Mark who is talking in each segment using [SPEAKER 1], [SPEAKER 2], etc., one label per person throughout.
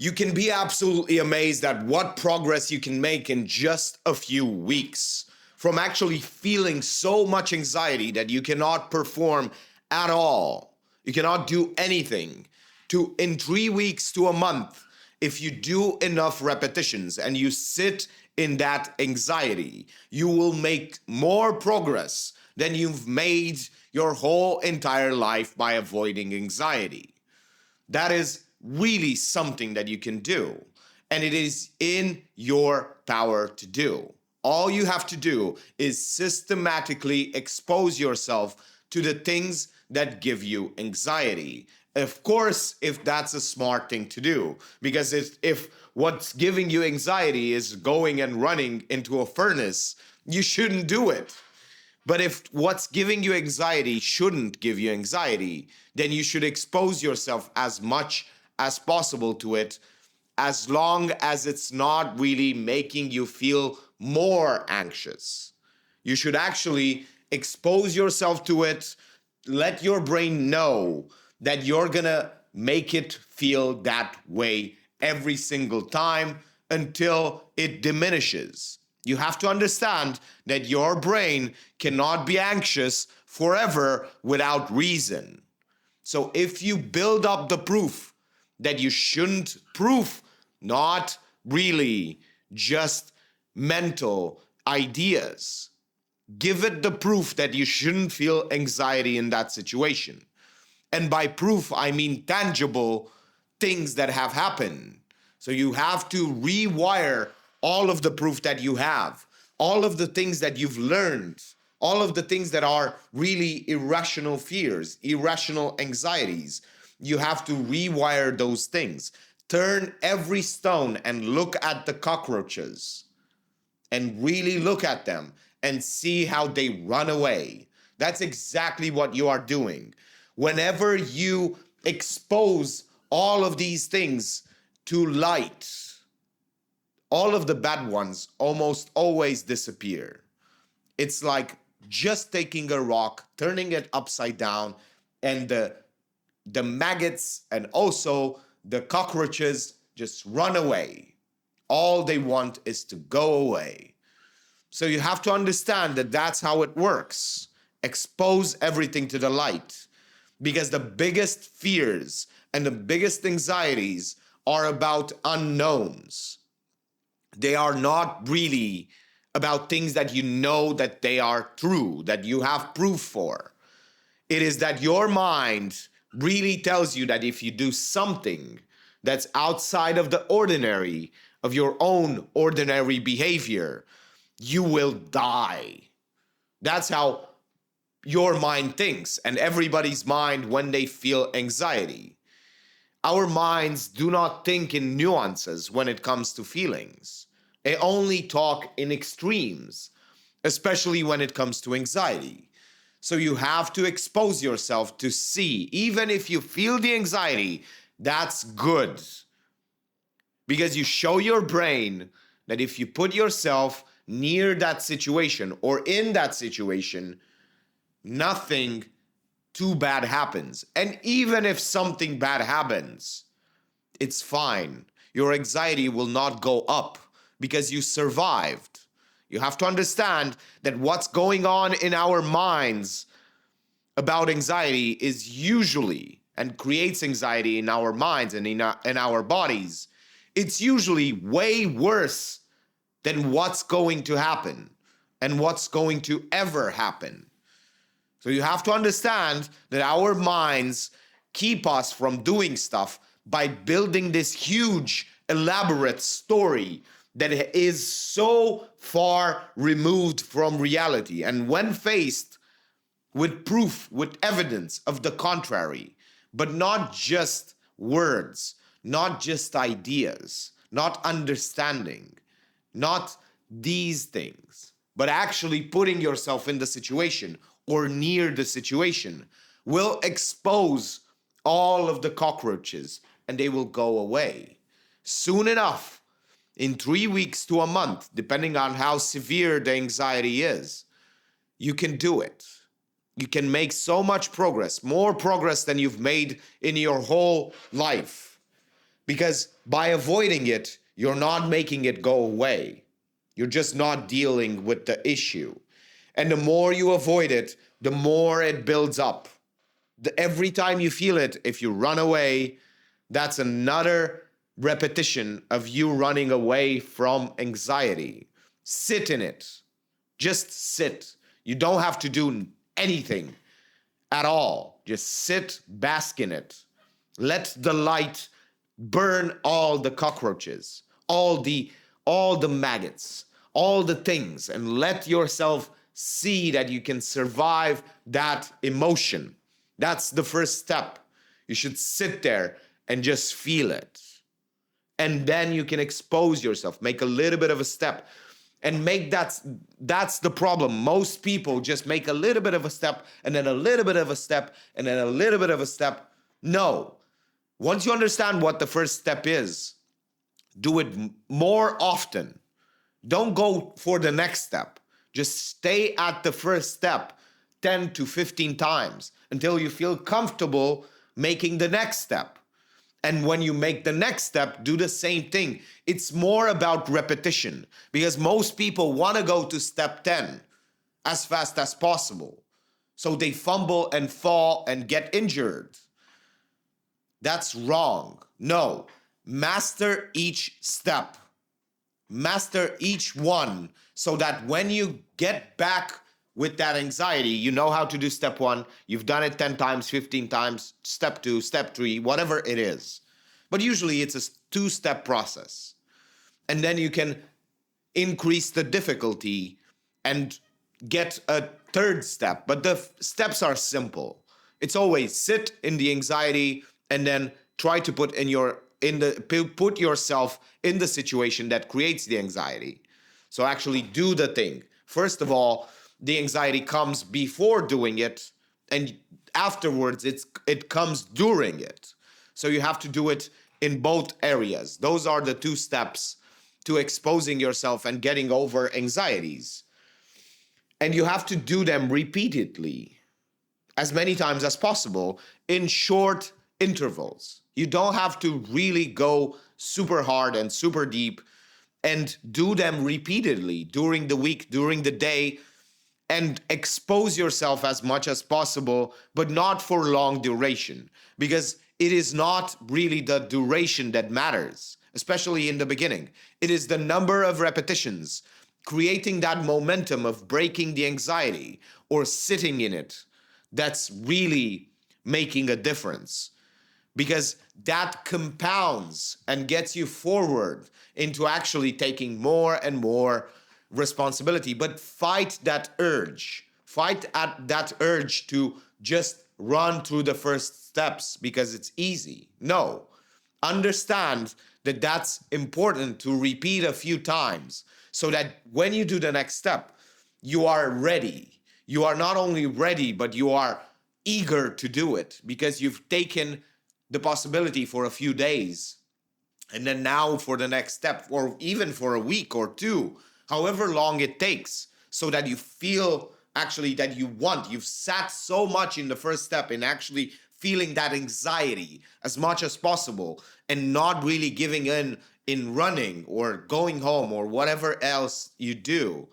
[SPEAKER 1] You can be absolutely amazed at what progress you can make in just a few weeks. From actually feeling so much anxiety that you cannot perform at all, you cannot do anything, to in 3 weeks to a month, if you do enough repetitions and you sit in that anxiety, you will make more progress than you've made your whole entire life by avoiding anxiety. That is really something that you can do, and it is in your power to do. All you have to do is systematically expose yourself to the things that give you anxiety. Of course, if that's a smart thing to do, because if what's giving you anxiety is going and running into a furnace, you shouldn't do it. But if what's giving you anxiety shouldn't give you anxiety, then you should expose yourself as much as possible to it, as long as it's not really making you feel more anxious. You should actually expose yourself to it, let your brain know that you're gonna make it feel that way every single time until it diminishes. You have to understand that your brain cannot be anxious forever without reason. So if you build up the proof that you shouldn't, proof, not really just mental ideas, give it the proof that you shouldn't feel anxiety in that situation. And by proof, I mean tangible things that have happened. So you have to rewire all of the proof that you have, all of the things that you've learned, all of the things that are really irrational fears, irrational anxieties. You have to rewire those things. Turn every stone and look at the cockroaches and really look at them and see how they run away. That's exactly what you are doing. Whenever you expose all of these things to light, all of the bad ones almost always disappear. It's like just taking a rock, turning it upside down, and the maggots and also the cockroaches just run away. All they want is to go away. So you have to understand that that's how it works. Expose everything to the light, because the biggest fears and the biggest anxieties are about unknowns. They are not really about things that you know that they are true, that you have proof for. It is that your mind really tells you that if you do something that's outside of the ordinary, of your own ordinary behavior, you will die. That's how your mind thinks, and everybody's mind when they feel anxiety. Our minds do not think in nuances when it comes to feelings. They only talk in extremes, especially when it comes to anxiety. So you have to expose yourself to see, even if you feel the anxiety, that's good. Because you show your brain that if you put yourself near that situation or in that situation, nothing too bad happens. And even if something bad happens, it's fine. Your anxiety will not go up because you survived. You have to understand that what's going on in our minds about anxiety is usually, and creates anxiety in our minds and in our bodies, it's usually way worse than what's going to happen and what's going to ever happen. So you have to understand that our minds keep us from doing stuff by building this huge, elaborate story that is so far removed from reality. And when faced with proof, with evidence of the contrary, but not just words, not just ideas, not understanding, not these things, but actually putting yourself in the situation or near the situation, will expose all of the cockroaches and they will go away. Soon enough, in 3 weeks to a month, depending on how severe the anxiety is, you can do it. You can make so much progress, more progress than you've made in your whole life. Because by avoiding it, you're not making it go away. You're just not dealing with the issue. And the more you avoid it, the more it builds up. Every time you feel it, if you run away, that's another repetition of you running away from anxiety. Sit in it. Just sit. You don't have to do anything at all. Just sit, bask in it. Let the light burn all the cockroaches, all the maggots, all the things, and let yourself see that you can survive that emotion. That's the first step. You should sit there and just feel it. And then you can expose yourself, make a little bit of a step. And that's the problem. Most people just make a little bit of a step, and then a little bit of a step, and then a little bit of a step. No. Once you understand what the first step is, do it more often. Don't go for the next step. Just stay at the first step 10 to 15 times until you feel comfortable making the next step. And when you make the next step, do the same thing. It's more about repetition, because most people want to go to step 10 as fast as possible. So they fumble and fall and get injured. That's wrong. No, master each step. Master each one so that when you get back with that anxiety, you know how to do step 1. You've done it 10 times, 15 times, step 2, step 3, whatever it is. But usually it's a 2-step process. And then you can increase the difficulty and get a 3rd step. But the steps are simple. It's always sit in the anxiety and then try to put yourself in the situation that creates the anxiety. So actually do the thing. First of all, the anxiety comes before doing it, and afterwards it comes during it. So you have to do it in both areas. Those are the 2 steps to exposing yourself and getting over anxieties. And you have to do them repeatedly, as many times as possible, in short intervals. You don't have to really go super hard and super deep, and do them repeatedly during the week, during the day, and expose yourself as much as possible, but not for long duration, because it is not really the duration that matters, especially in the beginning. It is the number of repetitions, creating that momentum of breaking the anxiety or sitting in it, that's really making a difference. Because that compounds and gets you forward into actually taking more and more responsibility. But fight that urge. Fight at that urge to just run through the first steps because it's easy. No. Understand that that's important to repeat a few times so that when you do the next step, you are ready. You are not only ready, but you are eager to do it because you've taken the possibility for a few days, and then now for the next step, or even for a week or 2, however long it takes, so that you feel actually that you've sat so much in the first step in actually feeling that anxiety as much as possible and not really giving in running or going home or whatever else you do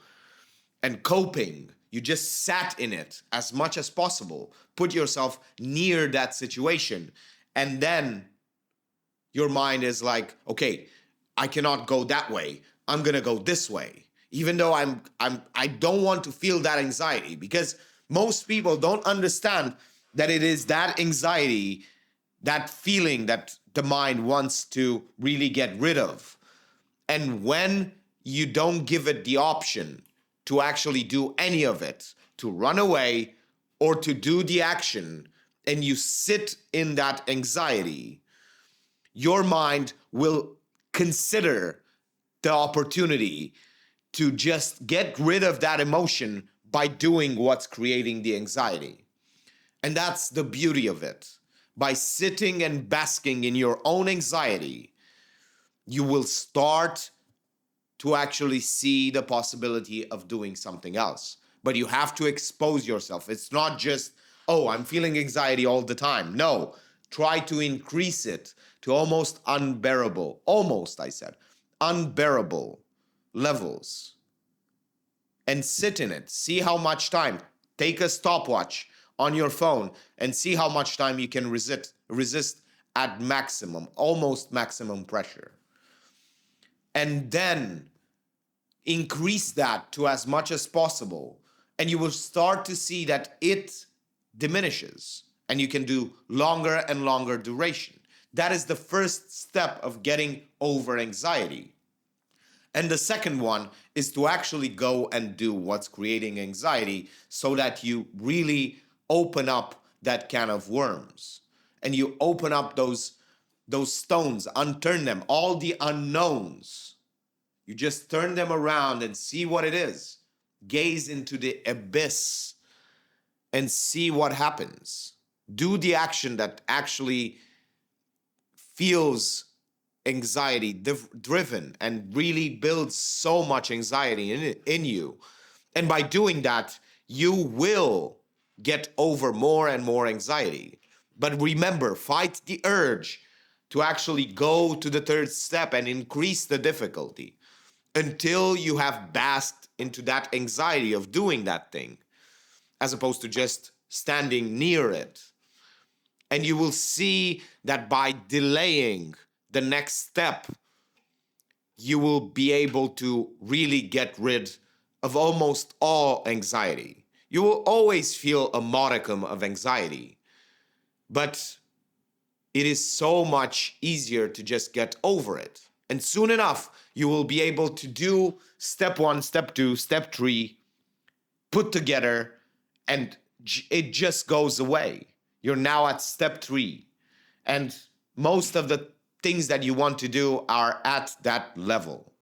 [SPEAKER 1] and coping. You just sat in it as much as possible. Put yourself near that situation. And then your mind is like, okay, I cannot go that way. I'm going to go this way. Even though I don't want to feel that anxiety, because most people don't understand that it is that anxiety, that feeling that the mind wants to really get rid of. And when you don't give it the option to actually do any of it, to run away or to do the action, and you sit in that anxiety, your mind will consider the opportunity to just get rid of that emotion by doing what's creating the anxiety. And that's the beauty of it. By sitting and basking in your own anxiety, you will start to actually see the possibility of doing something else. But you have to expose yourself. It's not just, oh, I'm feeling anxiety all the time. No, try to increase it to almost unbearable, almost, I said, unbearable levels, and sit in it. See how much time. Take a stopwatch on your phone and see how much time you can resist at maximum, almost maximum pressure. And then increase that to as much as possible. And you will start to see that it diminishes and you can do longer and longer duration. That is the first step of getting over anxiety. And the second one is to actually go and do what's creating anxiety so that you really open up that can of worms and you open up those stones, unturn them, all the unknowns. You just turn them around and see what it is. Gaze into the abyss and see what happens. Do the action that actually feels anxiety driven and really builds so much anxiety in you. And by doing that, you will get over more and more anxiety. But remember, fight the urge to actually go to the third step and increase the difficulty until you have basked into that anxiety of doing that thing, as opposed to just standing near it. And you will see that by delaying the next step, you will be able to really get rid of almost all anxiety. You will always feel a modicum of anxiety, but it is so much easier to just get over it. And soon enough, you will be able to do step 1, step 2, step 3, put together, and it just goes away. You're now at step 3. And most of the things that you want to do are at that level.